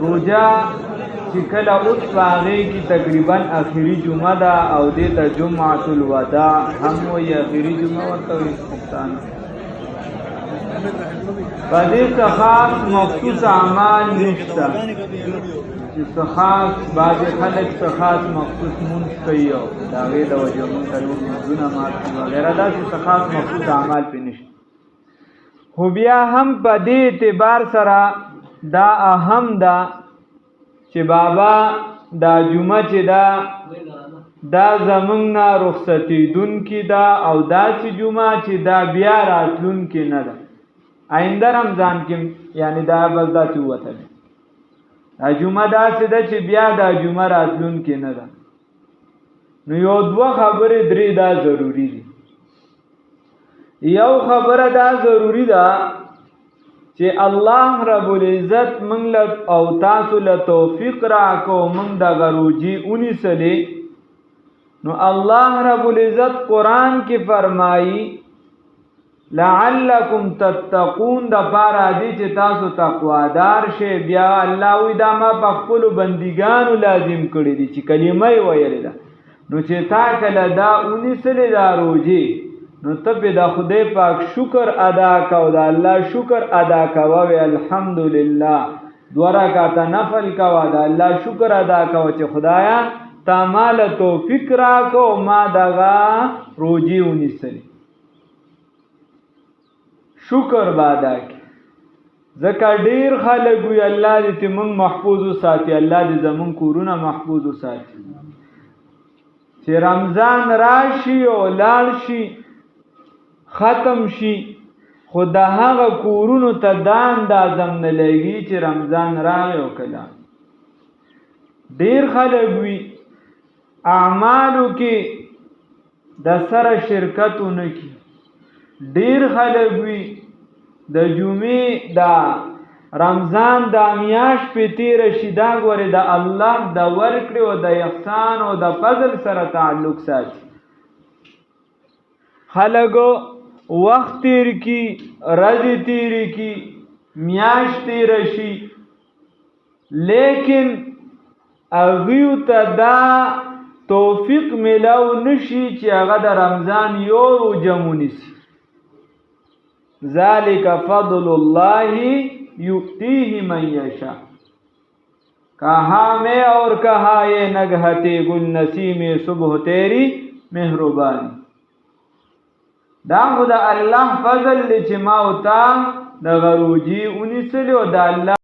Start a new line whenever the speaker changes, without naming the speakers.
روجا چې کله اوس باغې کې تقریبا اخري جمعه ده او دې ته جمعة الوداع هم وایي اخري جمعه ورته وایي پښتانه. په دې څه خاص مخصوص اعمال نشته چې څه خاص بعضې خلک څه خاص مخصوص مونځ کوي او د هغې د وجې مونږ ته نور مونځونه مات کړي وغیره داسې څه خاص مخصوص اعمال پرې نشته. خو بیا هم په دې اعتبار سره دا اهم ده چې بابا دا جمعه چې دا زمونږ نه رخصتېدونکې ده او داسې جمعه چې دا بیا راتلونکې نه ده. آینده رمضان کې یعنی دا بس داسې ووتلی دا جمعه داسې ده چې بیا دا جمعه راتلونکې نه ده. نو یو دوه خبرې درې دا ضروري دي. یو خبره دا ضروری ده چې الله رب العزت موږ له او تاسو له توفیق راکړو موږ دغه روجې ونیسلې. نو الله رب العزت قرآن کې فرمایي لعلکم تتقون د پاره دې چې تاسو تقوادار شئ. بیا الله وی دا ما په خپلو بندګانو لازم کړي دي چې کلمه یې ویلې ده. نو چې تا کله دا ونیسلې دا روجې نو ته په د خدای پاک شکر ادا کو دا الله شکر ادا کوه وی الحمدلله. 2 رکعاته نفل کوه دا الله شکر ادا کوه چې خدایا تا مال توفیق راکو ما دغه روجې ونیسلې. شکر بادا کی ځکه ډیر خلک وي الله دې موږ محفوظ وساتي الله دې زموږ کورونه محفوظ وساتي. چې رمضان راشي او لاړ شي ختم شي خو د هغه کورونو ته دا اندازم نه لګي چې رمضان راغی او کله. ډیر خلک وي اعمالو کې د سره شرکت ونه کی. ډیر خلک وي د جمعې دا رمضان دا میاشت په تیر شي دا ګوره د الله د ورکړې او د احسان او د فضل سره تعلق ساتي. خلکو وخت تیر کی ورځې تیر کی میاشت تیر شي لیکن هغوی ته دا توفیق ملاو نشي چې هغه د رمضان یو روژه ونیسي. ذالک فضل الله یؤتیه من یشاء کہا میں اور کہا یہ نگہتے گل نسیم صبح تیری مہربانی. دا خو د الله فضل دی چې ما او تا دغه روجې ونیسلې او د الله